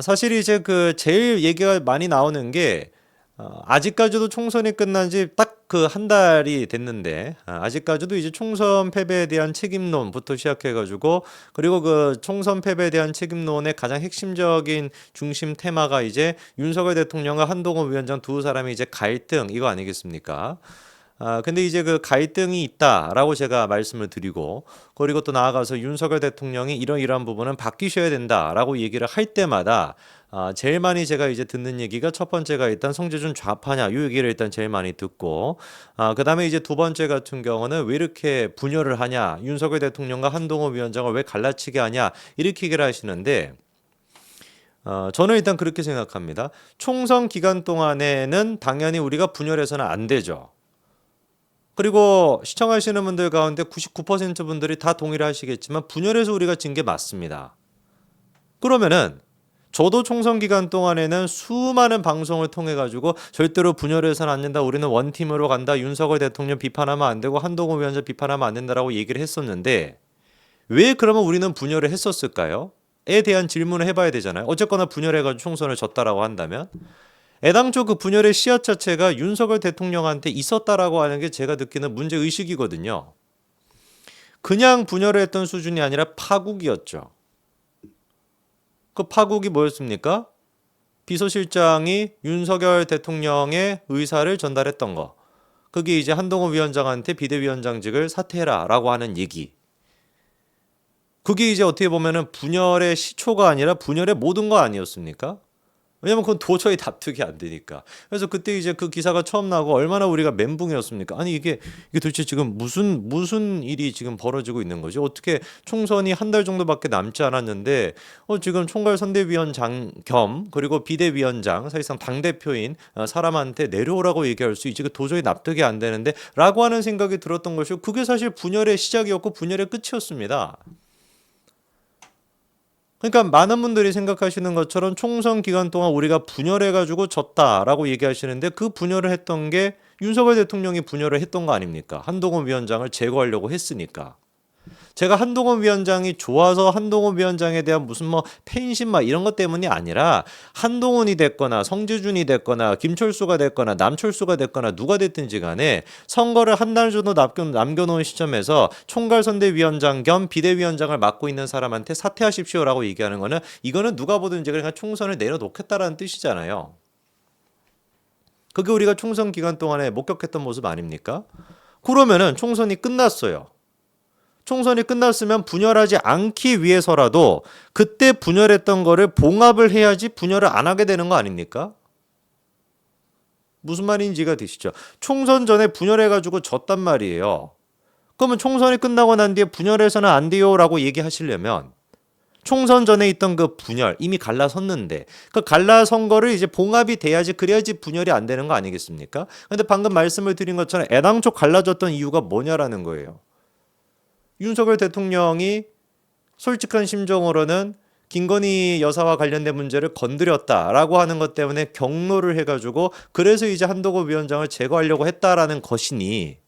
사실 이제 그 제일 얘기가 많이 나오는 게 아직까지도 총선이 끝난 지 딱 그 한 달이 됐는데 아직까지도 이제 총선 패배에 대한 책임론부터 시작해 가지고 그리고 그 총선 패배에 대한 책임론의 가장 핵심적인 중심 테마가 이제 윤석열 대통령과 한동훈 위원장 두 사람이 이제 갈등 이거 아니겠습니까? 근데 이제 그 갈등이 있다라고 제가 말씀을 드리고 그리고 또 나아가서 윤석열 대통령이 이러이러한 부분은 바뀌셔야 된다라고 얘기를 할 때마다 제일 많이 제가 이제 듣는 얘기가 첫 번째가 일단 성재준 좌파냐 이 얘기를 일단 제일 많이 듣고 그다음에 이제 두 번째 같은 경우는 왜 이렇게 분열을 하냐 윤석열 대통령과 한동훈 위원장을 왜 갈라치게 하냐 이렇게 얘기를 하시는데 저는 일단 그렇게 생각합니다. 총선 기간 동안에는 당연히 우리가 분열해서는 안 되죠. 그리고 시청하시는 분들 가운데 99% 분들이 다 동의를 하시겠지만 분열해서 우리가 진 게 맞습니다. 그러면은 저도 총선 기간 동안에는 수많은 방송을 통해 가지고 절대로 분열해서는 안 된다. 우리는 원팀으로 간다. 윤석열 대통령 비판하면 안 되고 한동훈 위원장 비판하면 안 된다라고 얘기를 했었는데 왜 그러면 우리는 분열을 했었을까요? 에 대한 질문을 해봐야 되잖아요. 어쨌거나 분열해가지고 총선을 졌다라고 한다면 애당초 그 분열의 씨앗 자체가 윤석열 대통령한테 있었다라고 하는 게 제가 느끼는 문제 의식이거든요. 그냥 분열을 했던 수준이 아니라 파국이었죠. 그 파국이 뭐였습니까? 비서실장이 윤석열 대통령의 의사를 전달했던 거. 그게 이제 한동훈 위원장한테 비대위원장직을 사퇴해라라고 하는 얘기. 그게 이제 어떻게 보면은 분열의 시초가 아니라 분열의 모든 거 아니었습니까? 왜냐면 그건 도저히 납득이 안 되니까. 그래서 그때 이제 그 기사가 처음 나고 얼마나 우리가 멘붕이었습니까? 아니 이게 도대체 지금 무슨 일이 지금 벌어지고 있는 거지? 어떻게 총선이 한 달 정도밖에 남지 않았는데 지금 총괄 선대위원장 겸 그리고 비대위원장 사실상 당 대표인 사람한테 내려오라고 얘기할 수 있지? 그 도저히 납득이 안 되는데라고 하는 생각이 들었던 것이고 그게 사실 분열의 시작이었고 분열의 끝이었습니다. 그러니까 많은 분들이 생각하시는 것처럼 총선 기간 동안 우리가 분열해가지고 졌다라고 얘기하시는데 그 분열을 했던 게 윤석열 대통령이 분열을 했던 거 아닙니까? 한동훈 위원장을 제거하려고 했으니까. 제가 한동훈 위원장이 좋아서 한동훈 위원장에 대한 무슨 뭐 팬심 막 이런 것 때문이 아니라 한동훈이 됐거나 성재준이 됐거나 김철수가 됐거나 남철수가 됐거나 누가 됐든지 간에 선거를 한 달 정도 남겨놓은 시점에서 총괄선대위원장 겸 비대위원장을 맡고 있는 사람한테 사퇴하십시오라고 얘기하는 거는 이거는 누가 보든지 그러니까 총선을 내려놓겠다라는 뜻이잖아요. 그게 우리가 총선 기간 동안에 목격했던 모습 아닙니까? 그러면은 총선이 끝났어요. 총선이 끝났으면 분열하지 않기 위해서라도 그때 분열했던 거를 봉합을 해야지 분열을 안 하게 되는 거 아닙니까? 무슨 말인지가 되시죠? 총선 전에 분열해가지고 졌단 말이에요. 그러면 총선이 끝나고 난 뒤에 분열해서는 안 돼요라고 얘기하시려면 총선 전에 있던 그 분열 이미 갈라섰는데 그 갈라선 거를 이제 봉합이 돼야지 그래야지 분열이 안 되는 거 아니겠습니까? 근데 방금 말씀을 드린 것처럼 애당초 갈라졌던 이유가 뭐냐라는 거예요. 윤석열 대통령이 솔직한 심정으로는 김건희 여사와 관련된 문제를 건드렸다라고 하는 것 때문에 경로를 해가지고 그래서 이제 한동훈 위원장을 제거하려고 했다라는 것이니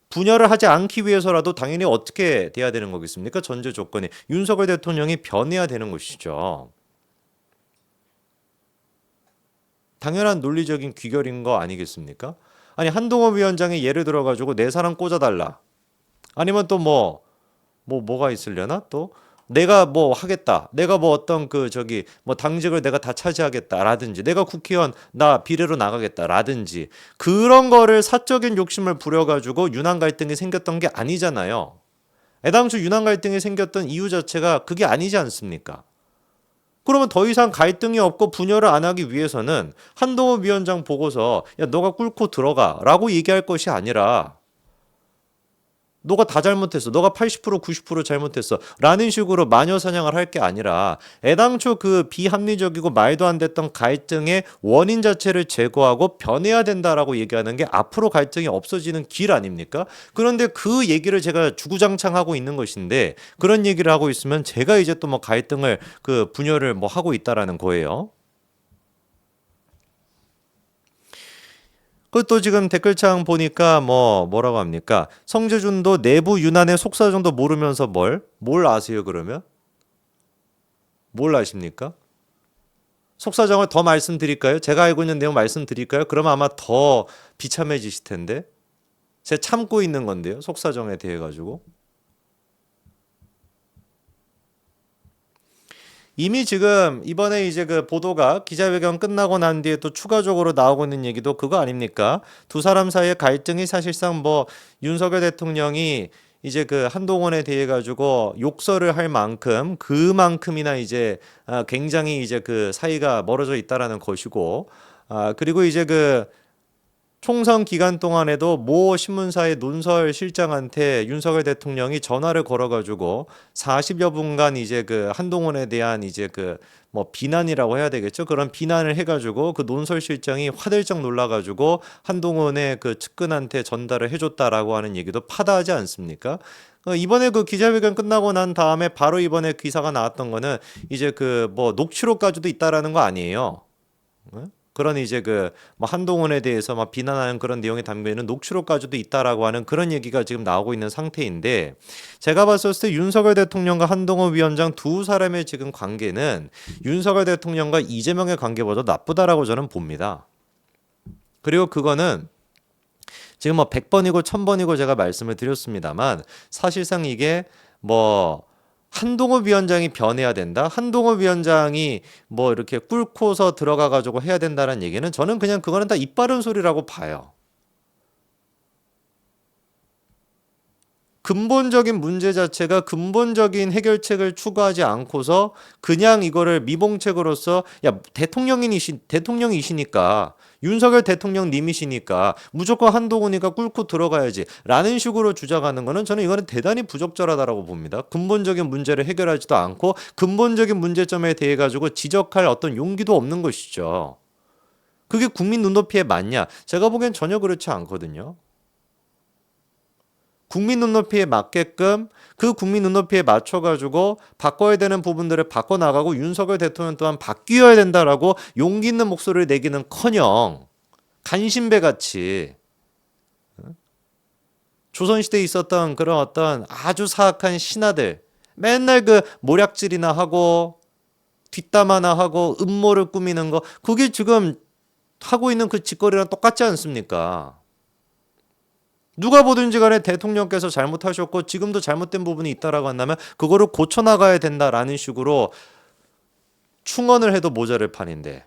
분열을 하지 않기 위해서라도 당연히 어떻게 돼야 되는 거겠습니까? 전제 조건이 윤석열 대통령이 변해야 되는 것이죠. 당연한 논리적인 귀결인 거 아니겠습니까? 아니 한동훈 위원장이 예를 들어가지고 내 사람 꽂아달라. 아니면 또 뭐가 있으려나 또 내가 뭐 하겠다. 내가 뭐 어떤 그 저기 뭐 당직을 내가 다 차지하겠다라든지 내가 국회의원 나 비례로 나가겠다라든지 그런 거를 사적인 욕심을 부려가지고 윤한 갈등이 생겼던 게 아니잖아요. 애당초 윤한 갈등이 생겼던 이유 자체가 그게 아니지 않습니까? 그러면 더 이상 갈등이 없고 분열을 안 하기 위해서는 한동훈 위원장 보고서 야 너가 꿇고 들어가라고 얘기할 것이 아니라 너가 다 잘못했어. 너가 80% 90% 잘못했어. 라는 식으로 마녀 사냥을 할 게 아니라 애당초 그 비합리적이고 말도 안 됐던 갈등의 원인 자체를 제거하고 변해야 된다라고 얘기하는 게 앞으로 갈등이 없어지는 길 아닙니까? 그런데 그 얘기를 제가 주구장창 하고 있는 것인데 그런 얘기를 하고 있으면 제가 이제 또 뭐 갈등을 그 분열을 뭐 하고 있다라는 거예요. 그것도 지금 댓글창 보니까 뭐라고 합니까? 성재준도 내부 유난의 속사정도 모르면서 뭘 아세요 그러면? 뭘 아십니까? 속사정을 더 말씀드릴까요? 제가 알고 있는 내용 말씀드릴까요? 그러면 아마 더 비참해지실 텐데. 제가 참고 있는 건데요. 속사정에 대해 가지고. 이미 지금 이번에 이제 그 보도가 기자회견 끝나고 난 뒤에 또 추가적으로 나오고 있는 얘기도 그거 아닙니까? 두 사람 사이의 갈등이 사실상 뭐 윤석열 대통령이 이제 그 한동훈에 대해 가지고 욕설을 할 만큼 그만큼이나 이제 굉장히 이제 그 사이가 멀어져 있다라는 것이고, 그리고 이제 그 총선 기간 동안에도 모 신문사의 논설 실장한테 윤석열 대통령이 전화를 걸어가지고 40여 분간 이제 그 한동훈에 대한 이제 그 뭐 비난이라고 해야 되겠죠. 그런 비난을 해가지고 그 논설 실장이 화들짝 놀라가지고 한동훈의 그 측근한테 전달을 해줬다라고 하는 얘기도 파다하지 않습니까? 이번에 그 기자회견 끝나고 난 다음에 바로 이번에 기사가 나왔던 거는 이제 그 뭐 녹취록까지도 있다라는 거 아니에요. 그런 이제 그 뭐 한동훈에 대해서 막 비난하는 그런 내용이 담겨 있는 녹취록까지도 있다라고 하는 그런 얘기가 지금 나오고 있는 상태인데, 제가 봤을 때 윤석열 대통령과 한동훈 위원장 두 사람의 지금 관계는 윤석열 대통령과 이재명의 관계보다 나쁘다라고 저는 봅니다. 그리고 그거는 지금 뭐 100번이고 1000번이고 제가 말씀을 드렸습니다만, 사실상 이게 뭐 한동훈 위원장이 변해야 된다, 한동훈 위원장이 뭐 이렇게 꿇고서 들어가 가지고 해야 된다는 얘기는 저는 그냥 그거는 다 입 바른 소리라고 봐요. 근본적인 문제 자체가 근본적인 해결책을 추구하지 않고서 그냥 이거를 미봉책으로서, 야, 대통령이시니까 윤석열 대통령님이시니까 무조건 한동훈이가 꿇고 들어가야지 라는 식으로 주장하는 거는 저는 이거는 대단히 부적절하다라고 봅니다. 근본적인 문제를 해결하지도 않고 근본적인 문제점에 대해 가지고 지적할 어떤 용기도 없는 것이죠. 그게 국민 눈높이에 맞냐? 제가 보기엔 전혀 그렇지 않거든요. 국민 눈높이에 맞게끔 그 국민 눈높이에 맞춰가지고 바꿔야 되는 부분들을 바꿔나가고 윤석열 대통령 또한 바뀌어야 된다라고 용기 있는 목소리를 내기는커녕 간신배같이 조선시대에 있었던 그런 어떤 아주 사악한 신하들, 맨날 그 모략질이나 하고 뒷담화나 하고 음모를 꾸미는 거, 그게 지금 하고 있는 그 짓거리랑 똑같지 않습니까? 누가 보든지 간에 대통령께서 잘못하셨고 지금도 잘못된 부분이 있다라고 한다면 그거를 고쳐나가야 된다라는 식으로 충언을 해도 모자랄 판인데,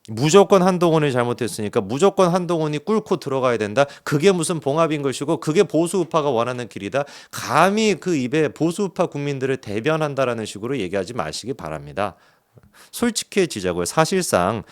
무조건 한동훈이 잘못했으니까 무조건 한동훈이 꿇고 들어가야 된다, 그게 무슨 봉합인 것이고 그게 보수우파가 원하는 길이다, 감히 그 입에 보수우파 국민들을 대변한다라는 식으로 얘기하지 마시기 바랍니다. 솔직해지자고요. 사실상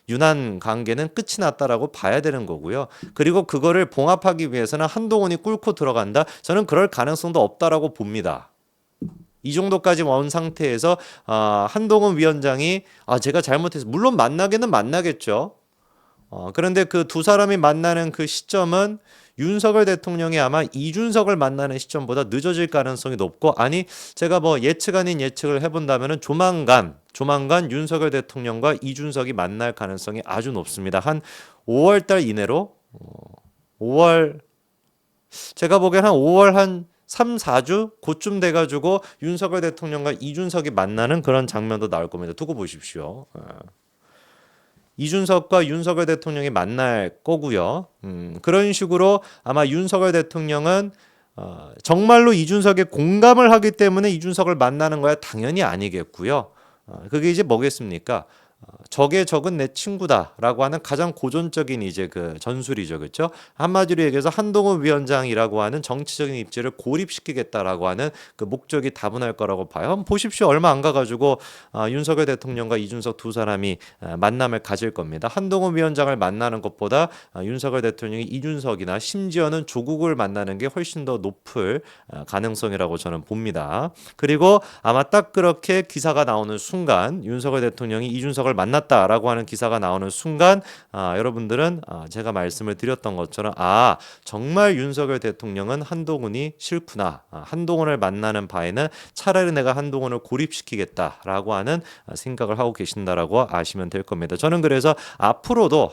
윤한 관계는 끝이 났다라고 봐야 되는 거고요. 그리고 그거를 봉합하기 위해서는 한동훈이 꿇고 들어간다, 저는 그럴 가능성도 없다라고 봅니다. 이 정도까지 온 상태에서 한동훈 위원장이 제가 잘못해서, 물론 만나기는 만나겠죠. 그런데 그 두 사람이 만나는 그 시점은 윤석열 대통령이 아마 이준석을 만나는 시점보다 늦어질 가능성이 높고, 아니 제가 뭐 예측 아닌 예측을 해본다면은 조만간 윤석열 대통령과 이준석이 만날 가능성이 아주 높습니다. 한 5월 달 이내로 5월, 제가 보기엔 한 5월 한 3, 4주 그쯤 돼가지고 윤석열 대통령과 이준석이 만나는 그런 장면도 나올 겁니다. 두고 보십시오. 이준석과 윤석열 대통령이 만날 거고요. 그런 식으로 아마 윤석열 대통령은 정말로 이준석에 공감을 하기 때문에 이준석을 만나는 거야 당연히 아니겠고요. 그게 이제 뭐겠습니까? 적의 적은 내 친구다라고 하는 가장 고전적인 이제 그 전술이죠, 그렇죠? 한마디로 얘기해서 한동훈 위원장이라고 하는 정치적인 입지를 고립시키겠다라고 하는 그 목적이 다분할 거라고 봐요. 한번 보십시오. 얼마 안 가가지고 윤석열 대통령과 이준석 두 사람이 만남을 가질 겁니다. 한동훈 위원장을 만나는 것보다 윤석열 대통령이 이준석이나 심지어는 조국을 만나는 게 훨씬 더 높을 가능성이라고 저는 봅니다. 그리고 아마 딱 그렇게 기사가 나오는 순간, 윤석열 대통령이 이준석을 만났다라고 하는 기사가 나오는 순간 여러분들은 제가 말씀을 드렸던 것처럼 정말 윤석열 대통령은 한동훈이 싫구나, 한동훈을 만나는 바에는 차라리 내가 한동훈을 고립시키겠다라고 하는 생각을 하고 계신다라고 아시면 될 겁니다. 저는 그래서 앞으로도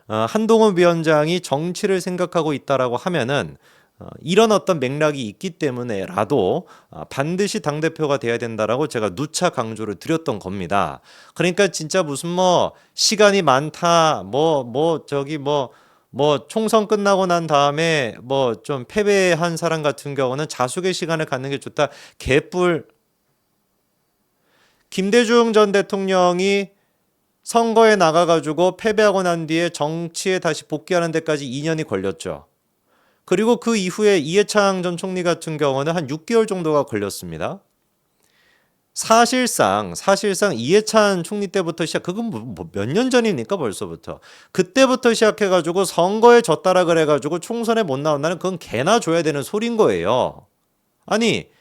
한동훈 위원장이 정치를 생각하고 있다라고 하면은 이런 어떤 맥락이 있기 때문에라도 반드시 당대표가 돼야 된다라고 제가 누차 강조를 드렸던 겁니다. 그러니까 진짜 무슨 뭐 시간이 많다, 뭐 총선 끝나고 난 다음에 뭐 좀 패배한 사람 같은 경우는 자숙의 시간을 갖는 게 좋다. 개뿔. 김대중 전 대통령이 선거에 나가가지고 패배하고 난 뒤에 정치에 다시 복귀하는 데까지 2년이 걸렸죠. 그리고 그 이후에 이해창 전 총리 같은 경우는 한 6개월 정도가 걸렸습니다. 사실상 이해찬 총리 때부터 그건 몇 년 전입니까 벌써부터. 그때부터 시작해가지고 선거에 졌다라 그래가지고 총선에 못 나온다는 그건 개나 줘야 되는 소린 거예요. 아니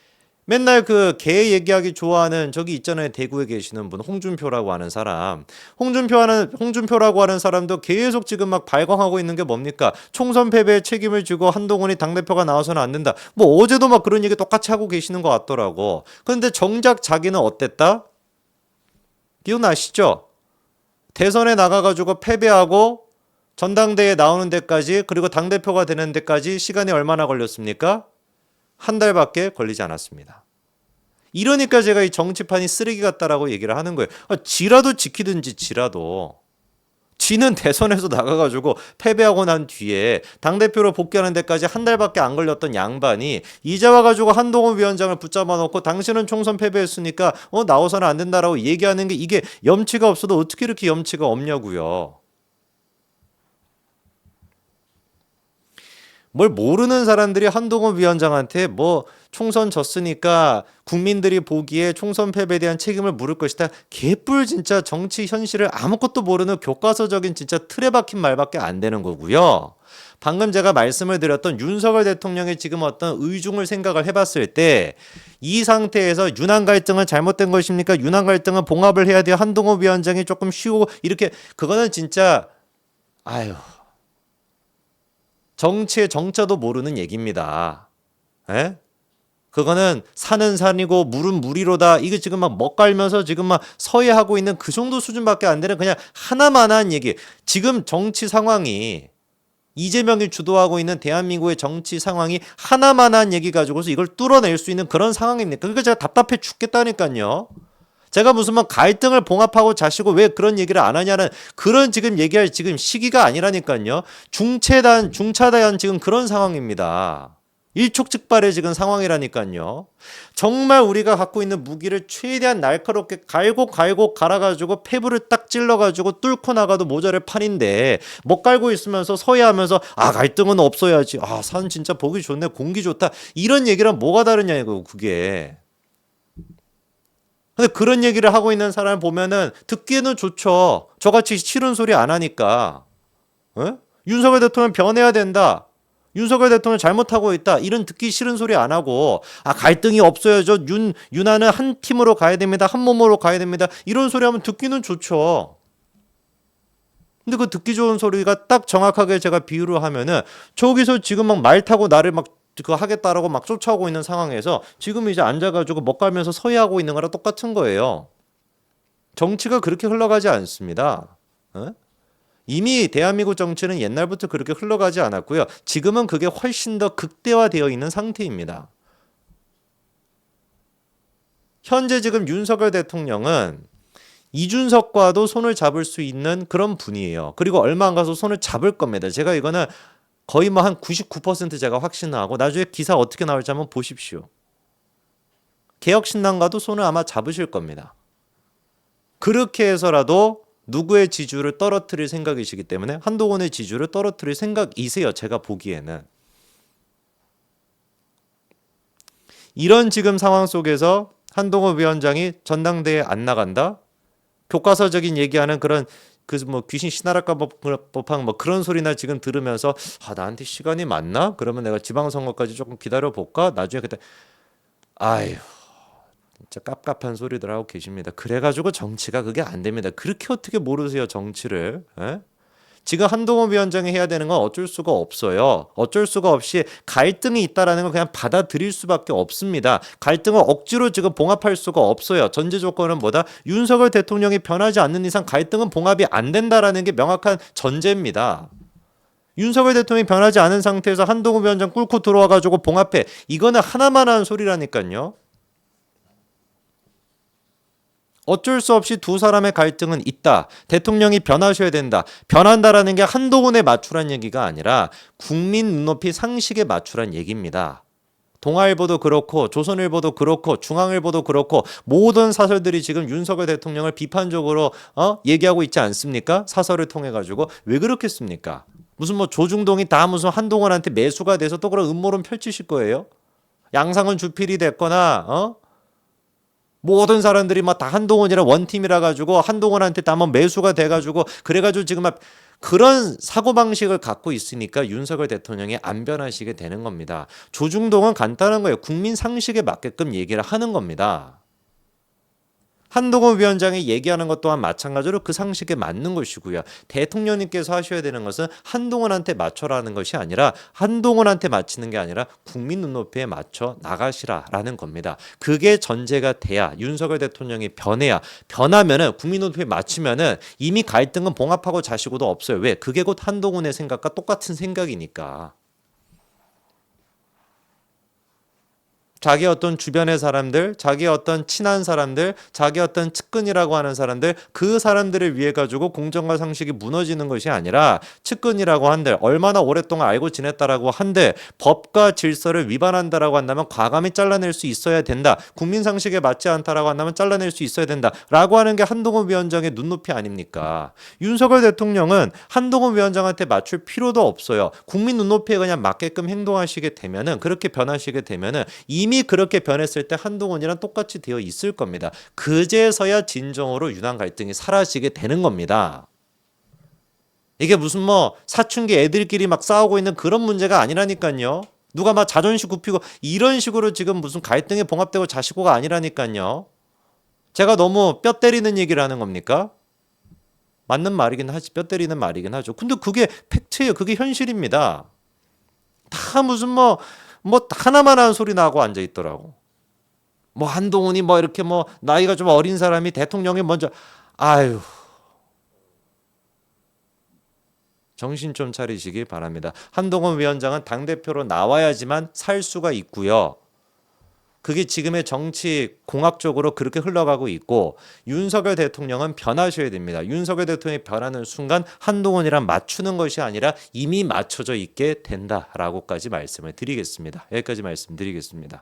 맨날 그 개 얘기하기 좋아하는 저기 있잖아요. 대구에 계시는 분 홍준표라고 하는 사람. 홍준표라고 하는 사람도 계속 지금 막 발광하고 있는 게 뭡니까? 총선 패배에 책임을 지고 한동훈이 당대표가 나와서는 안 된다. 뭐 어제도 막 그런 얘기 똑같이 하고 계시는 것 같더라고. 그런데 정작 자기는 어땠다? 기억나시죠? 대선에 나가가지고 패배하고 전당대회에 나오는 데까지 그리고 당대표가 되는 데까지 시간이 얼마나 걸렸습니까? 한 달밖에 걸리지 않았습니다. 이러니까 제가 이 정치판이 쓰레기 같다라고 얘기를 하는 거예요. 지라도 지키든지 지라도. 지는 대선에서 나가가지고 패배하고 난 뒤에 당대표로 복귀하는 데까지 한 달밖에 안 걸렸던 양반이 이제 와가지고 한동훈 위원장을 붙잡아 놓고 당신은 총선 패배했으니까 나와서는 안 된다라고 얘기하는 게 이게 염치가 없어도 어떻게 이렇게 염치가 없냐고요. 뭘 모르는 사람들이 한동훈 위원장한테 뭐 총선 졌으니까 국민들이 보기에 총선 패배에 대한 책임을 물을 것이다. 개뿔 진짜 정치 현실을 아무것도 모르는 교과서적인 진짜 틀에 박힌 말밖에 안 되는 거고요. 방금 제가 말씀을 드렸던 윤석열 대통령의 지금 어떤 의중을 생각을 해봤을 때 이 상태에서 윤한 갈등은 잘못된 것입니까? 윤한 갈등은 봉합을 해야 돼요. 한동훈 위원장이 조금 쉬고 이렇게 그거는 진짜 아유. 정치의 정자도 모르는 얘기입니다. 에? 그거는 산은 산이고 물은 물이로다. 이게 지금 막 먹갈면서 지금 막 서해하고 있는 그 정도 수준밖에 안 되는 그냥 하나만한 얘기. 지금 정치 상황이 이재명이 주도하고 있는 대한민국의 정치 상황이 하나만한 얘기 가지고서 이걸 뚫어낼 수 있는 그런 상황입니까? 그러니까 제가 답답해 죽겠다니까요. 제가 무슨 막 갈등을 봉합하고 자시고 왜 그런 얘기를 안 하냐는 그런 지금 얘기할 지금 시기가 아니라니까요. 중차대한 지금 그런 상황입니다. 일촉즉발의 지금 상황이라니까요. 정말 우리가 갖고 있는 무기를 최대한 날카롭게 갈고 갈아가지고 폐부를 딱 찔러가지고 뚫고 나가도 모자랄 판인데 못 갈고 있으면서 서해하면서 갈등은 없어야지. 산 진짜 보기 좋네. 공기 좋다. 이런 얘기랑 뭐가 다르냐 이거 그게. 근데 그런 얘기를 하고 있는 사람을 보면은 듣기에는 좋죠. 저같이 싫은 소리 안 하니까. 에? 윤석열 대통령 변해야 된다. 윤석열 대통령 잘못하고 있다. 이런 듣기 싫은 소리 안 하고 갈등이 없어야죠. 윤하는 한 팀으로 가야 됩니다. 한 몸으로 가야 됩니다. 이런 소리 하면 듣기는 좋죠. 근데 그 듣기 좋은 소리가 딱 정확하게 제가 비유를 하면은 저기서 지금 막 말 타고 나를 막 그거 하겠다라고 막 쫓아오고 있는 상황에서 지금 이제 앉아가지고 먹가면서 서해하고 있는 거랑 똑같은 거예요. 정치가 그렇게 흘러가지 않습니다. 이미 대한민국 정치는 옛날부터 그렇게 흘러가지 않았고요. 지금은 그게 훨씬 더 극대화되어 있는 상태입니다. 현재 지금 윤석열 대통령은 이준석과도 손을 잡을 수 있는 그런 분이에요. 그리고 얼마 안 가서 손을 잡을 겁니다. 제가 이거는 거의 뭐 한 99% 제가 확신하고 나중에 기사 어떻게 나올지 한번 보십시오. 개혁신당과도 손을 아마 잡으실 겁니다. 그렇게 해서라도 누구의 지지율을 떨어뜨릴 생각이시기 때문에 한동훈의 지지율을 떨어뜨릴 생각이세요. 제가 보기에는. 이런 지금 상황 속에서 한동훈 위원장이 전당대회에 안 나간다? 교과서적인 얘기하는 그런 귀신 신하랄까 법한 그런 소리나 지금 들으면서 나한테 시간이 많나? 그러면 내가 지방선거까지 조금 기다려 볼까? 나중에 그때 아유 진짜 깝깝한 소리들 하고 계십니다. 그래가지고 정치가 그게 안 됩니다. 그렇게 어떻게 모르세요 정치를? 에? 지금 한동훈 위원장이 해야 되는 건 어쩔 수가 없어요. 어쩔 수가 없이 갈등이 있다라는 걸 그냥 받아들일 수밖에 없습니다. 갈등을 억지로 지금 봉합할 수가 없어요. 전제 조건은 뭐다? 윤석열 대통령이 변하지 않는 이상 갈등은 봉합이 안 된다라는 게 명확한 전제입니다. 윤석열 대통령이 변하지 않은 상태에서 한동훈 위원장 꿇고 들어와가지고 봉합해. 이거는 하나만 하는 소리라니까요. 어쩔 수 없이 두 사람의 갈등은 있다. 대통령이 변하셔야 된다. 변한다라는 게 한동훈에 맞추란 얘기가 아니라 국민 눈높이 상식에 맞추란 얘기입니다. 동아일보도 그렇고 조선일보도 그렇고 중앙일보도 그렇고 모든 사설들이 지금 윤석열 대통령을 비판적으로 얘기하고 있지 않습니까? 사설을 통해 가지고 왜 그렇겠습니까? 무슨 뭐 조중동이 다 무슨 한동훈한테 매수가 돼서 또 그런 음모론 펼치실 거예요? 양상은 주필이 됐거나 모든 사람들이 막 다 한동훈이라 원팀이라 가지고 한동훈한테 다 한번 매수가 돼 가지고 그래 가지고 지금 막 그런 사고방식을 갖고 있으니까 윤석열 대통령이 안 변하시게 되는 겁니다. 조중동은 간단한 거예요. 국민 상식에 맞게끔 얘기를 하는 겁니다. 한동훈 위원장이 얘기하는 것 또한 마찬가지로 그 상식에 맞는 것이고요. 대통령님께서 하셔야 되는 것은 한동훈한테 맞춰라는 것이 아니라 한동훈한테 맞추는 게 아니라 국민 눈높이에 맞춰 나가시라라는 겁니다. 그게 전제가 돼야 윤석열 대통령이 변하면은 국민 눈높이에 맞추면은 이미 갈등은 봉합하고 자시고도 없어요. 왜? 그게 곧 한동훈의 생각과 똑같은 생각이니까. 자기 어떤 주변의 사람들, 자기 어떤 친한 사람들, 자기 어떤 측근이라고 하는 사람들, 그 사람들을 위해 가지고 공정과 상식이 무너지는 것이 아니라 측근이라고 한들 얼마나 오랫동안 알고 지냈다라고 한들 법과 질서를 위반한다라고 한다면 과감히 잘라낼 수 있어야 된다. 국민 상식에 맞지 않다라고 한다면 잘라낼 수 있어야 된다라고 하는 게 한동훈 위원장의 눈높이 아닙니까? 윤석열 대통령은 한동훈 위원장한테 맞출 필요도 없어요. 국민 눈높이에 그냥 맞게끔 행동하시게 되면은 그렇게 변하시게 되면은 이미 그렇게 변했을 때 한동훈이랑 똑같이 되어 있을 겁니다. 그제서야 진정으로 유난 갈등이 사라지게 되는 겁니다. 이게 무슨 뭐 사춘기 애들끼리 막 싸우고 있는 그런 문제가 아니라니까요. 누가 막 자존심 굽히고 이런 식으로 지금 무슨 갈등에 봉합되고 자시고가 아니라니까요. 제가 너무 뼈 때리는 얘기를 하는 겁니까? 맞는 말이긴 하지. 뼈 때리는 말이긴 하죠. 근데 그게 팩트예요. 그게 현실입니다. 다 무슨 뭐 하나만 하는 소리 나고 앉아 있더라고. 뭐 한동훈이 뭐 이렇게 뭐 나이가 좀 어린 사람이 대통령이 먼저 아유 정신 좀 차리시기 바랍니다. 한동훈 위원장은 당대표로 나와야지만 살 수가 있고요. 그게 지금의 정치 공학적으로 그렇게 흘러가고 있고 윤석열 대통령은 변하셔야 됩니다. 윤석열 대통령이 변하는 순간 한동훈이랑 맞추는 것이 아니라 이미 맞춰져 있게 된다라고까지 말씀을 드리겠습니다. 여기까지 말씀드리겠습니다.